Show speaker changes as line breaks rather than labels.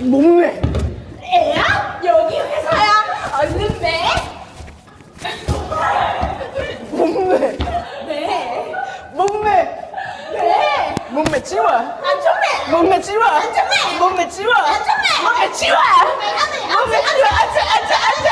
몸매.
애야? 여기 회사야? 얼른 매.
몸매.
매.
몸매.
매.
몸매 지워.
안 좀 매.
몸매 지워.
안 좀 매.
몸매 지워.
안 좀 매.
몸매 지워.
안 해.
몸매 지워. 앉아 앉아 앉아.